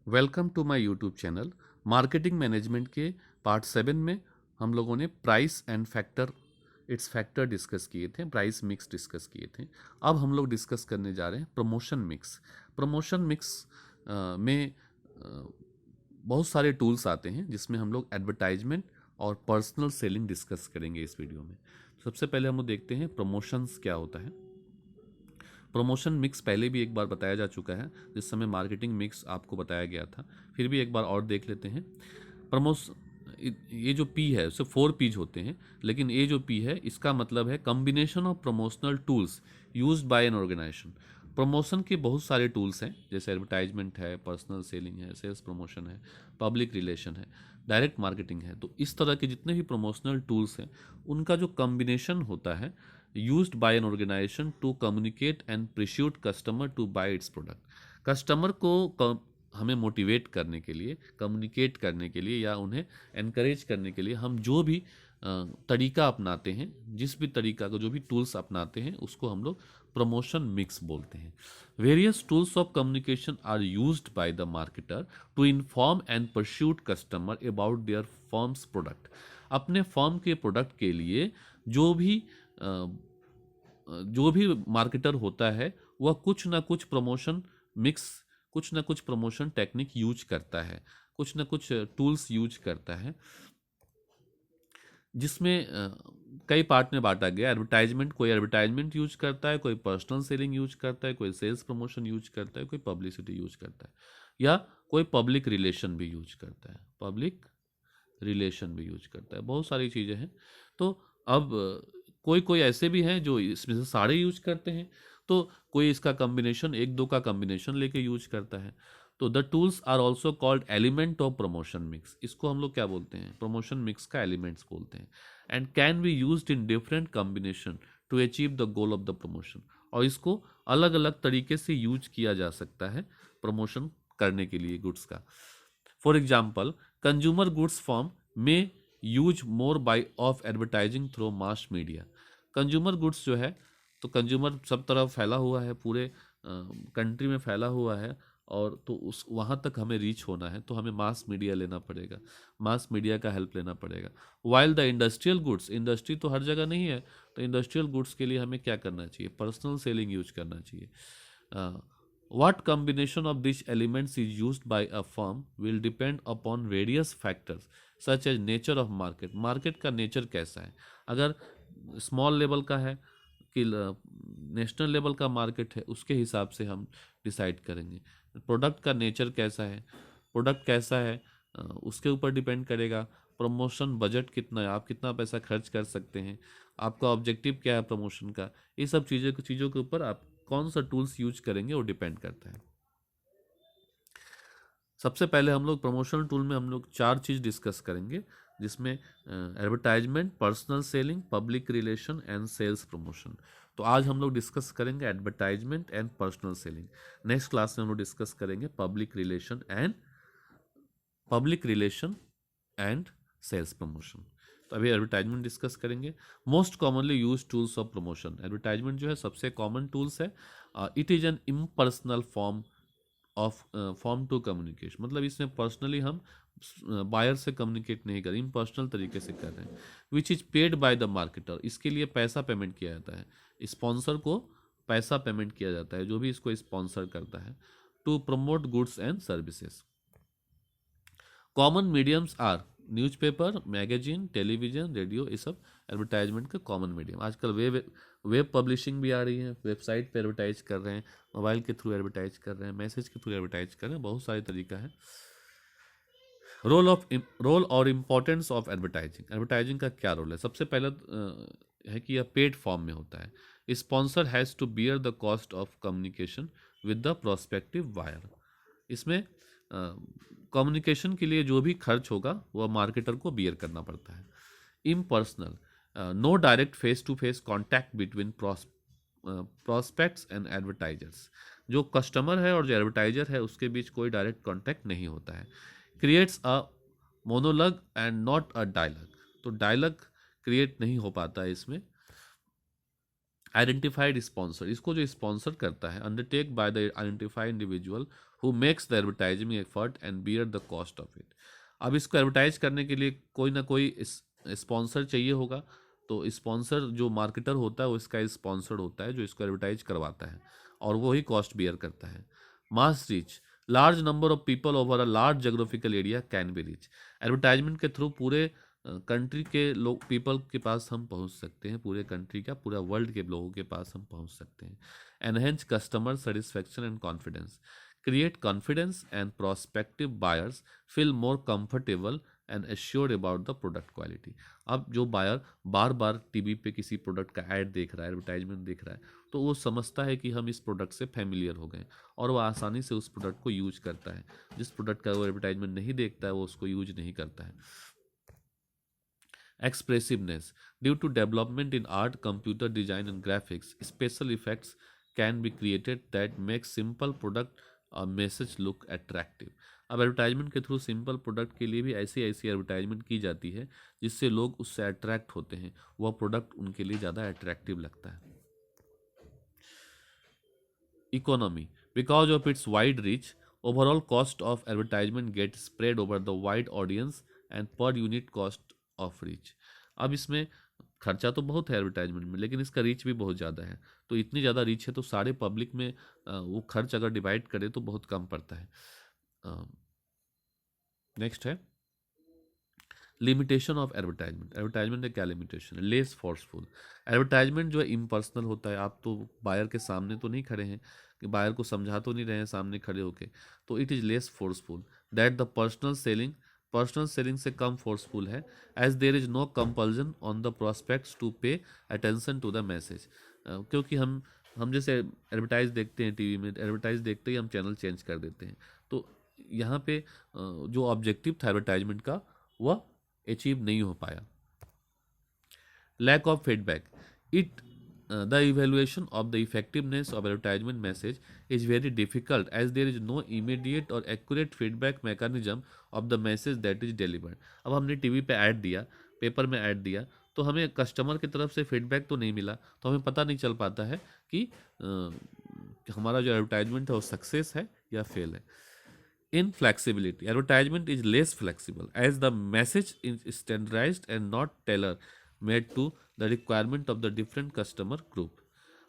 Welcome to my YouTube channel. Marketing management के part 7 में हम लोगों ने प्राइस एंड फैक्टर डिस्कस किए थे, प्राइस मिक्स डिस्कस किए थे। अब हम लोग डिस्कस करने जा रहे हैं प्रमोशन मिक्स। प्रमोशन मिक्स में बहुत सारे टूल्स आते हैं जिसमें हम लोग एडवर्टाइजमेंट और पर्सनल सेलिंग डिस्कस करेंगे इस वीडियो में। सबसे पहले हम लोग देखते हैं प्रमोशंस क्या होता है। प्रमोशन मिक्स पहले भी एक बार बताया जा चुका है, जिस समय मार्केटिंग मिक्स आपको बताया गया था। फिर भी एक बार और देख लेते हैं। प्रमोश ये जो पी है उससे 4 पीज होते हैं, लेकिन ये जो पी है इसका मतलब है combination of promotional tools used by an organisation. Promotion के बहुत सारे टूल्स हैं, जैसे एडवर्टाइजमेंट है, पर्सनल सेलिंग है, सेल्स प्रमोशन है, पब्लिक रिलेशन है, डायरेक्ट मार्केटिंग है। तो इस तरह के जितने भी प्रमोशनल टूल्स हैं उनका जो कम्बिनेशन होता है used by an organization to communicate and persuade customer to buy its product। Customer को हमें मोटिवेट करने के लिए, कम्युनिकेट करने के लिए या उन्हें एनकरेज करने के लिए हम जो भी तरीका अपनाते हैं, जिस भी तरीका को, जो भी टूल्स अपनाते हैं उसको हम लोग प्रमोशन मिक्स बोलते हैं। Various tools of communication are used by the marketer to inform and persuade customer about their firm's product. अपने फर्म के प्रोडक्ट के लिए जो भी मार्केटर होता है वह कुछ ना कुछ प्रमोशन मिक्स, कुछ ना कुछ प्रमोशन टेक्निक यूज करता है, कुछ ना कुछ टूल्स यूज करता है, जिसमें कई पार्ट में बांटा गया। एडवर्टाइजमेंट, कोई एडवर्टाइजमेंट यूज करता है, कोई पर्सनल सेलिंग यूज करता है, कोई सेल्स प्रमोशन यूज करता है, कोई पब्लिसिटी यूज करता है, या कोई पब्लिक रिलेशन भी यूज करता है, पब्लिक रिलेशन भी यूज करता है। बहुत सारी चीज़ें हैं। तो अब कोई कोई ऐसे भी हैं जो इसमें से सारे यूज करते हैं, तो कोई इसका कॉम्बिनेशन, एक दो का कॉम्बिनेशन लेके यूज करता है। तो the tools are also called element of promotion mix. इसको हम लोग क्या बोलते हैं? प्रमोशन मिक्स का एलिमेंट्स बोलते हैं। And can be used in different combination to achieve the goal of the promotion. और इसको अलग अलग तरीके से यूज किया जा सकता है प्रमोशन करने के लिए गुड्स का। For example, consumer goods firm में use more by of advertising through mass media. Consumer goods जो है, तो कंज्यूमर सब तरफ फैला हुआ है, पूरे कंट्री में फैला हुआ है, और तो उस वहाँ तक हमें रीच होना है तो हमें मास मीडिया लेना पड़ेगा, मास मीडिया का हेल्प लेना पड़ेगा। While the industrial goods, industry तो हर जगह नहीं है, तो इंडस्ट्रियल गुड्स के लिए हमें क्या करना चाहिए? पर्सनल सेलिंग यूज करना चाहिए। What combination of these elements is used by a firm will depend upon various factors such as nature of market। Market का नेचर कैसा है? अगर स्मॉल लेवल का है कि नेशनल लेवल का मार्केट है, उसके हिसाब से हम डिसाइड करेंगे। प्रोडक्ट का नेचर कैसा है, प्रोडक्ट कैसा है, उसके ऊपर डिपेंड करेगा। प्रमोशन बजट कितना है, आप कितना पैसा खर्च कर सकते हैं, आपका ऑब्जेक्टिव क्या है प्रमोशन का, ये सब चीज़ों के ऊपर आप कौन सा टूल्स यूज करेंगे वो डिपेंड करता है। सबसे पहले हम लोग प्रमोशनल टूल में हम लोग 4 चीज़ डिस्कस करेंगे, जिसमें advertisement, personal selling, public relation and sales promotion. तो आज हम लोग डिस्कस करेंगे advertisement and personal selling. Next class में हम लोग डिस्कस करेंगे public relation and sales promotion. तो अभी एडवर्टाइजमेंट डिस्कस करेंगे। Most commonly use tools of promotion. Advertisement जो है सबसे कॉमन टूल्स है। It is an impersonal form to communication. मतलब इसमें पर्सनली हम बायर से कम्युनिकेट नहीं कर रहे, इम्पर्सनल तरीके से कर रहे हैं। Which is paid by the marketer, इसके लिए पैसा पेमेंट किया जाता है, स्पॉन्सर को पैसा पेमेंट किया जाता है जो भी इसको स्पॉन्सर करता है, to promote goods and services. Common mediums are newspaper, magazine, television, radio, ये सब एडवर्टाइजमेंट का कॉमन मीडियम। आजकल वेब पब्लिशिंग भी आ रही है, वेबसाइट पे एडवर्टाइज कर रहे हैं, मोबाइल के थ्रू एडवर्टाइज कर रहे हैं, मैसेज के थ्रू एडवर्टाइज कर रहे हैं, बहुत सारे तरीका है। रोल और इम्पोर्टेंस ऑफ एडवर्टाइजिंग। एडवर्टाइजिंग का क्या रोल है? सबसे पहले है कि यह पेड फॉर्म में होता है। Sponsor has to bear the cost of communication with the prospective buyer. इसमें कम्युनिकेशन के लिए जो भी खर्च होगा वह मार्केटर को बियर करना पड़ता है। Impersonal, no direct face to face contact between prospects and advertisers. जो कस्टमर है और जो एडवर्टाइजर है उसके बीच कोई डायरेक्ट कॉन्टैक्ट नहीं होता है। Creates a monologue and not a dialogue. तो डायलॉग क्रिएट नहीं हो पाता है इसमें। आइडेंटिफाइड स्पॉन्सर, इसको जो स्पॉन्सर करता है, undertake by the identified individual who makes the advertising effort and beer the cost of it. अब इसको एडवर्टाइज करने के लिए कोई ना कोई स्पॉन्सर चाहिए होगा, तो स्पॉन्सर जो मार्केटर होता है वो इसका स्पॉन्सर होता है जो इसको एडवर्टाइज करवाता है, और वो ही कॉस्ट बियर करता है। Mass reach, large number of people over a large geographical area can be reach. Advertisement के थ्रू पूरे कंट्री के लोग, पीपल के पास हम पहुंच सकते हैं, पूरे कंट्री का, पूरा वर्ल्ड के लोगों के पास हम पहुंच सकते हैं। Enhance customer satisfaction and confidence, create confidence and prospective buyers feel more comfortable and assured about the product quality. अब जो बायर बार बार टीवी पे किसी प्रोडक्ट का ऐड देख रहा है, एडवर्टाइजमेंट देख रहा है, तो वो समझता है कि हम इस प्रोडक्ट से फैमिलियर हो गए, और वो आसानी से उस प्रोडक्ट को यूज करता है। जिस प्रोडक्ट का वो एडवर्टाइजमेंट नहीं देखता है वो उसको यूज नहीं करता है। Expressiveness. Due to development in art, computer design, and graphics, special effects can be created that make simple product or message look attractive. अब एडवर्टाइजमेंट के थ्रू सिंपल प्रोडक्ट के लिए भी ऐसी ऐसी एडवर्टाइजमेंट की जाती है जिससे लोग उससे अट्रैक्ट होते हैं, वह प्रोडक्ट उनके लिए ज़्यादा अट्रैक्टिव लगता है। Economy. Because of its wide reach, overall cost of advertisement gets spread over the wide audience and per unit cost of reach. अब इसमें खर्चा तो बहुत है एडवर्टाइजमेंट में, लेकिन इसका रीच भी बहुत ज़्यादा है, तो इतनी ज़्यादा रीच है तो सारे पब्लिक में वो खर्च अगर डिवाइड करे तो बहुत कम पड़ता है। नेक्स्ट है लिमिटेशन ऑफ एडवर्टाइजमेंट। एडवर्टाइजमेंट का क्या लिमिटेशन है? Less forceful. एडवर्टाइजमेंट जो है इम्पर्सनल होता है, आप तो बायर के सामने तो नहीं खड़े हैं, कि बायर को समझा तो नहीं रहे हैं सामने खड़े होके, तो it is less forceful that the personal selling से कम फोर्सफुल है, as there is no compulsion on the prospects to pay attention to the message. क्योंकि हम जैसे एडवर्टाइज देखते हैं टीवी में, एडवर्टाइज देखते ही हम चैनल चेंज कर देते हैं, तो यहाँ पे जो ऑब्जेक्टिव था एडवर्टाइजमेंट का वह अचीव नहीं हो पाया। Lack of feedback, it the evaluation of the effectiveness of advertisement message is very difficult as there is no immediate or accurate feedback mechanism of the message that is delivered. अब हमने TV पे add दिया, paper में add दिया, तो हमें customer की तरफ से फीडबैक तो नहीं मिला, तो हमें पता नहीं चल पाता है कि हमारा जो एडवर्टाइजमेंट है वो सक्सेस है या फेल है। Inflexibility. Advertisement is less flexible as the message is standardized and not tailor-made to the requirement of the different customer group.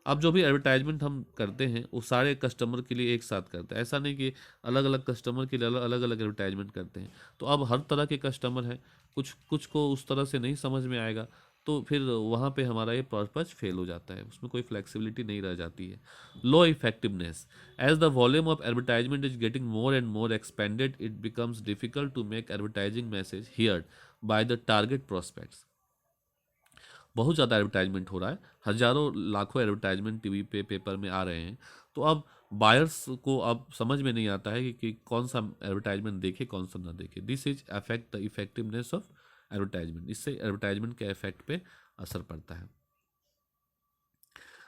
अब जो भी एडवर्टाइजमेंट हम करते हैं वो सारे कस्टमर के लिए एक साथ करते हैं, ऐसा नहीं कि अलग अलग कस्टमर के लिए अलग अलग एडवर्टाइजमेंट करते हैं। तो अब हर तरह के कस्टमर हैं, कुछ कुछ को उस तरह से नहीं समझ में आएगा, तो फिर वहाँ पे हमारा ये पर्पज फेल हो जाता है, उसमें कोई फ्लेक्सिबिलिटी नहीं रह जाती है। Low effectiveness, as the volume of advertisement is getting more and more expanded, it becomes difficult to make advertising message heard by the target prospects. बहुत ज़्यादा एडवर्टाइजमेंट हो रहा है, हज़ारों लाखों एडवर्टाइजमेंट टीवी पे पेपर में आ रहे हैं, तो अब बायर्स को अब समझ में नहीं आता है कि कौन सा एडवर्टाइजमेंट देखे कौन सा ना देखे। This is affect the effectiveness of advertisement, इससे एडवर्टाइजमेंट के इफेक्ट पे असर पड़ता है।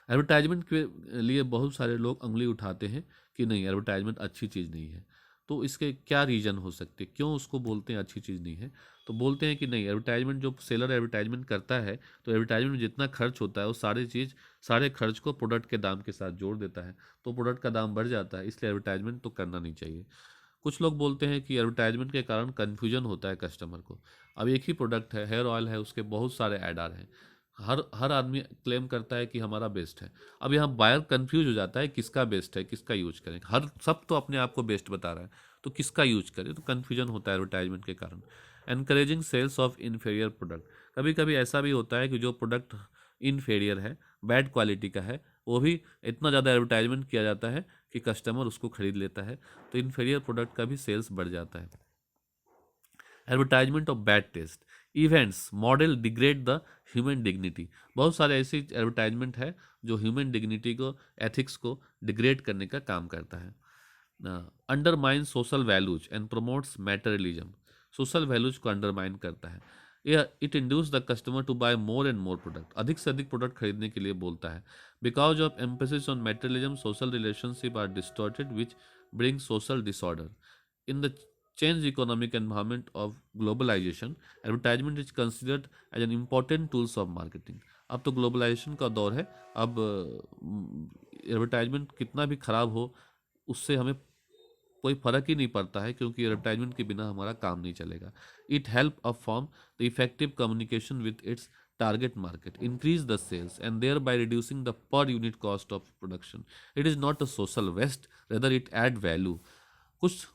एडवर्टाइजमेंट के लिए बहुत सारे लोग उंगली उठाते हैं कि नहीं एडवर्टाइजमेंट अच्छी चीज़ नहीं है, तो इसके क्या रीज़न हो सकते हैं, क्यों उसको बोलते हैं अच्छी चीज़ नहीं है? तो बोलते हैं कि नहीं, एडवर्टाइजमेंट जो सेलर एडवर्टाइजमेंट करता है, तो एडवर्टाइजमेंट में जितना खर्च होता है वो सारे खर्च को प्रोडक्ट के दाम के साथ जोड़ देता है, तो प्रोडक्ट का दाम बढ़ जाता है, इसलिए एडवर्टाइजमेंट तो करना नहीं चाहिए। कुछ लोग बोलते हैं कि एडवर्टाइजमेंट के कारण कन्फ्यूजन होता है कस्टमर को। अब एक ही प्रोडक्ट है, हेयर ऑयल है, उसके बहुत सारे ऐड आ रहे हैं, हर हर आदमी क्लेम करता है कि हमारा बेस्ट है। अब यहाँ बायर कंफ्यूज हो जाता है किसका बेस्ट है, किसका यूज करें, हर सब तो अपने आप को बेस्ट बता रहा है, तो किसका यूज करें, तो कन्फ्यूजन होता है एडवर्टाइजमेंट के कारण। Encouraging sales of inferior product, कभी कभी ऐसा भी होता है कि जो प्रोडक्ट इन्फीरियर है, बैड क्वालिटी का है, वो भी इतना ज़्यादा एडवर्टाइजमेंट किया जाता है कि कस्टमर उसको खरीद लेता है, तो इन्फीरियर प्रोडक्ट का भी सेल्स बढ़ जाता है। Advertisement of bad taste, events model degrade the human dignity, बहुत सारे ऐसी एडवर्टाइजमेंट है जो ह्यूमन डिग्निटी को, एथिक्स को डिग्रेड करने का काम करता है। Undermine social values and promotes materialism, social values को अंडरमाइन करता है। यह it induce the customer to buy more and more product, अधिक से अधिक प्रोडक्ट खरीदने के लिए बोलता है। Because of emphasis on materialism social relationship are distorted which bring social disorder. In the changed economic environment of globalization, advertisement is considered as an important tools of marketing. अब तो ग्लोबलाइजेशन का दौर है। अब एडवर्टाइजमेंट कितना भी खराब हो उससे हमें कोई फर्क ही नहीं पड़ता है, क्योंकि एडवर्टाइजमेंट के बिना हमारा काम नहीं चलेगा। It help a form the effective communication with its target market, increase the sales and thereby reducing the per unit cost of production. It is not a social waste, rather it add value. कुछ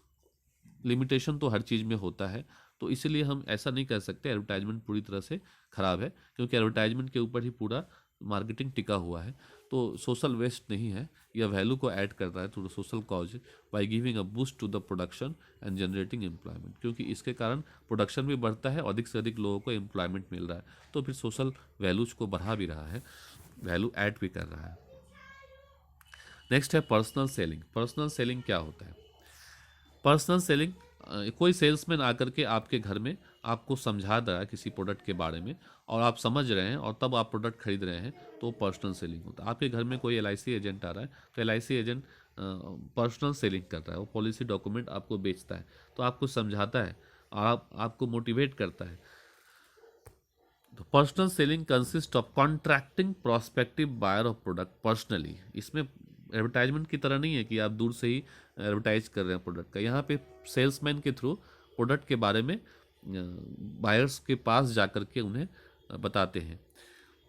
limitation तो हर चीज़ में होता है, तो इसीलिए हम ऐसा नहीं कह सकते एडवर्टाइजमेंट पूरी तरह से ख़राब है, क्योंकि एडवर्टाइजमेंट के ऊपर ही पूरा मार्केटिंग टिका हुआ है। तो सोशल वेस्ट नहीं है, यह वैल्यू को ऐड कर रहा है to the social cause by giving a boost to the production and generating employment, क्योंकि इसके कारण प्रोडक्शन भी बढ़ता है और अधिक से अधिक लोगों को एम्प्लॉयमेंट मिल रहा है, तो फिर सोशल वैल्यूज को बढ़ा भी रहा है, वैल्यू ऐड भी कर रहा है। नेक्स्ट है पर्सनल सेलिंग। पर्सनल सेलिंग क्या होता है? पर्सनल सेलिंग, कोई सेल्समैन आकर के आपके घर में आपको समझा रहा है किसी प्रोडक्ट के बारे में और आप समझ रहे हैं और तब आप प्रोडक्ट खरीद रहे हैं, तो पर्सनल सेलिंग होता है। आपके घर में कोई LIC एजेंट आ रहा है, तो LIC एजेंट पर्सनल सेलिंग कर रहा है, वो पॉलिसी डॉक्यूमेंट आपको बेचता है, तो आपको समझाता है और आपको मोटिवेट करता है। तो personal selling consist of contracting prospective buyer of product personally. इसमें एडवर्टाइजमेंट की तरह नहीं है कि आप दूर से ही एडवर्टाइज कर रहे हैं प्रोडक्ट का, यहाँ पे सेल्समैन के थ्रू प्रोडक्ट के बारे में बायर्स के पास जाकर के उन्हें बताते हैं।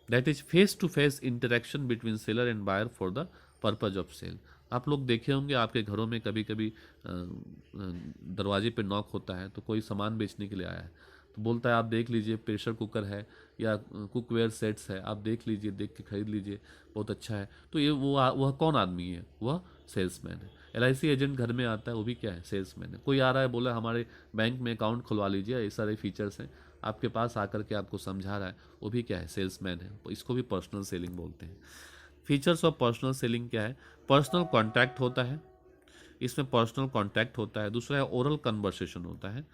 That is face to face interaction between seller and buyer for the purpose of sale. आप लोग देखे होंगे आपके घरों में कभी कभी दरवाजे पे नॉक होता है, तो कोई सामान बेचने के लिए आया है, तो बोलता है आप देख लीजिए प्रेशर कुकर है या कुकवेयर सेट्स है, आप देख लीजिए, देख के खरीद लीजिए, बहुत अच्छा है। तो ये वह कौन आदमी है? वह सेल्समैन है। LIC एजेंट घर में आता है, वो भी क्या है? सेल्समैन है। कोई आ रहा है, बोला हमारे बैंक में अकाउंट खुलवा लीजिए, ये सारे फीचर्स हैं, आपके पास आकर के आपको समझा रहा है, वो भी क्या है? सेल्समैन है। इसको भी पर्सनल सेलिंग बोलते हैं। फीचर्स ऑफ पर्सनल सेलिंग क्या है? पर्सनल कॉन्टैक्ट होता है, इसमें पर्सनल कॉन्टैक्ट होता है। दूसरा है ओरल कन्वर्सेशन होता है।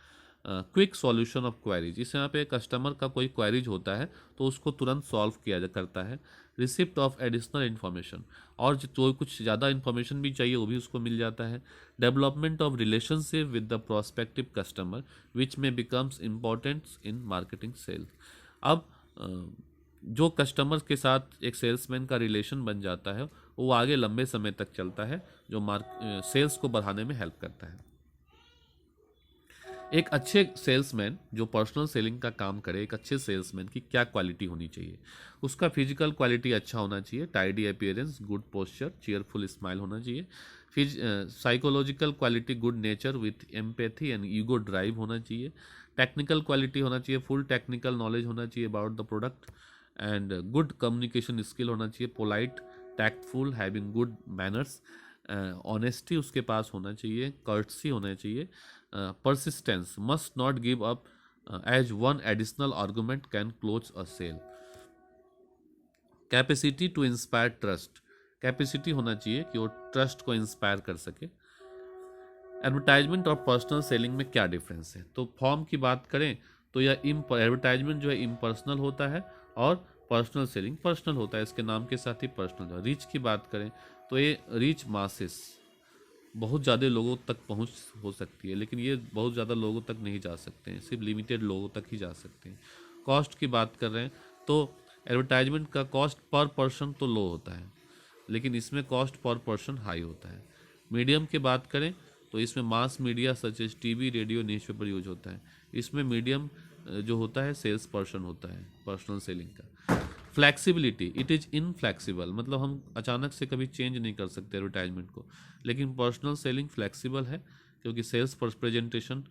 क्विक सॉल्यूशन ऑफ क्वेरीज, इस यहाँ पे कस्टमर का कोई क्वेरीज होता है तो उसको तुरंत सॉल्व किया करता है। रिसिप्ट ऑफ एडिशनल इन्फॉर्मेशन, और जो कुछ ज़्यादा इन्फॉर्मेशन भी चाहिए वो भी उसको मिल जाता है। Development of relationship with the prospective customer which में becomes important in marketing sales. अब जो कस्टमर के साथ एक सेल्समैन का रिलेशन बन जाता है वो आगे लंबे समय तक चलता है, जो सेल्स को बढ़ाने में हेल्प करता है। एक अच्छे सेल्समैन जो पर्सनल सेलिंग का काम करे, एक अच्छे सेल्समैन की क्या क्वालिटी होनी चाहिए? उसका फिजिकल क्वालिटी अच्छा होना चाहिए, tidy appearance, good posture, cheerful smile होना चाहिए। फिर psychological quality, good nature with empathy and ego drive होना चाहिए। टेक्निकल क्वालिटी होना चाहिए, फुल टेक्निकल नॉलेज होना चाहिए about the product and good communication skill होना चाहिए, polite, tactful, having good manners, honesty उसके पास होना चाहिए, कर्टसी होना चाहिए। Persistence, must not give up as one additional argument can close a sale. Capacity to inspire trust, capacity होना चाहिए कि वो ट्रस्ट को इंस्पायर कर सके। एडवर्टाइजमेंट और पर्सनल सेलिंग में क्या डिफरेंस है? तो फॉर्म की बात करें तो यह एडवर्टाइजमेंट जो है इम्पर्सनल होता है और पर्सनल सेलिंग पर्सनल होता है, इसके नाम के साथ ही पर्सनल। रीच की बात करें तो ये रीच मासेस, बहुत ज़्यादा लोगों तक पहुंच हो सकती है, लेकिन ये बहुत ज़्यादा लोगों तक नहीं जा सकते हैं, सिर्फ लिमिटेड लोगों तक ही जा सकते हैं। कॉस्ट की बात कर रहे हैं तो एडवर्टाइजमेंट का कॉस्ट पर पर्सन तो लो होता है, लेकिन इसमें कॉस्ट पर पर्सन हाई होता है। मीडियम की बात करें तो इसमें mass media such as TV, radio, newspaper use होता है। इसमें मीडियम जो होता है सेल्स पर्सन होता है पर्सनल सेलिंग का। फ्लैक्सिबिलिटी, इट इज़ इनफ्लैक्सिबल, मतलब हम अचानक से कभी चेंज नहीं कर सकते एडवर्टाइजमेंट को, लेकिन पर्सनल सेलिंग फ्लैक्सिबल है क्योंकि सेल्स प्रेजेंटेशन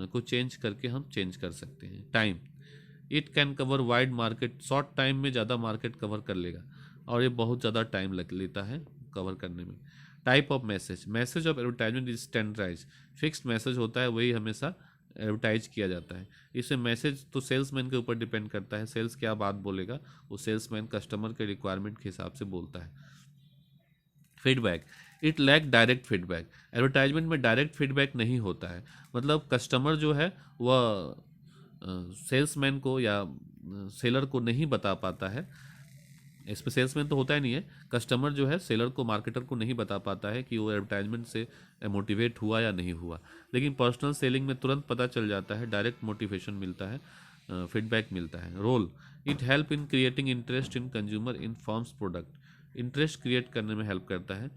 को चेंज करके हम चेंज कर सकते हैं। Time, it can cover wide market, short time में ज़्यादा मार्केट कवर कर लेगा और ये बहुत ज़्यादा टाइम लग लेता है कवर करने में। Type of message, message of advertisement is standardize, fixed message होता है, वही हमेशा एडवर्टाइज किया जाता है। इससे मैसेज तो सेल्समैन के ऊपर डिपेंड करता है, सेल्स क्या बात बोलेगा वो सेल्समैन कस्टमर के रिक्वायरमेंट के हिसाब से बोलता है। Feedback, it lack direct feedback, advertisement में डायरेक्ट फीडबैक नहीं होता है, मतलब कस्टमर जो है वह सेल्समैन को या सेलर को नहीं बता पाता है। इसमें सेल्समैन तो होता ही नहीं है, कस्टमर जो है सेलर को, मार्केटर को नहीं बता पाता है कि वो एडवर्टाइजमेंट से मोटिवेट हुआ या नहीं हुआ। लेकिन पर्सनल सेलिंग में तुरंत पता चल जाता है, डायरेक्ट मोटिवेशन मिलता है। फीडबैक मिलता है। Role, it help in creating interest in consumer in forms product, interest create करने में हेल्प करता है,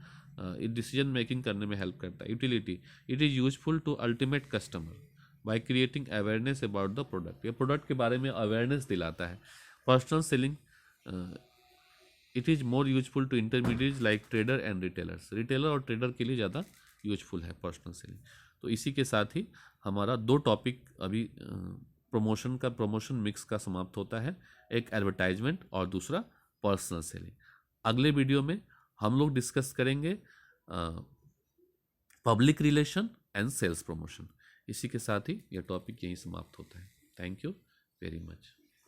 डिसीजन मेकिंग करने में हेल्प करता है। Utility, it is useful to ultimate customer by creating awareness about the product, ये प्रोडक्ट के बारे में अवेयरनेस दिलाता है। Personal selling, it is more useful to intermediate like trader and retailers, retailer और ट्रेडर के लिए ज़्यादा यूजफुल है पर्सनल सेलिंग। तो इसी के साथ ही हमारा दो टॉपिक अभी प्रमोशन मिक्स का समाप्त होता है, एक एडवर्टाइजमेंट और दूसरा पर्सनल सेलिंग। अगले वीडियो में हम लोग डिस्कस करेंगे public relation and sales promotion. इसी के साथ ही यह टॉपिक यहीं समाप्त होता है। Thank you very much.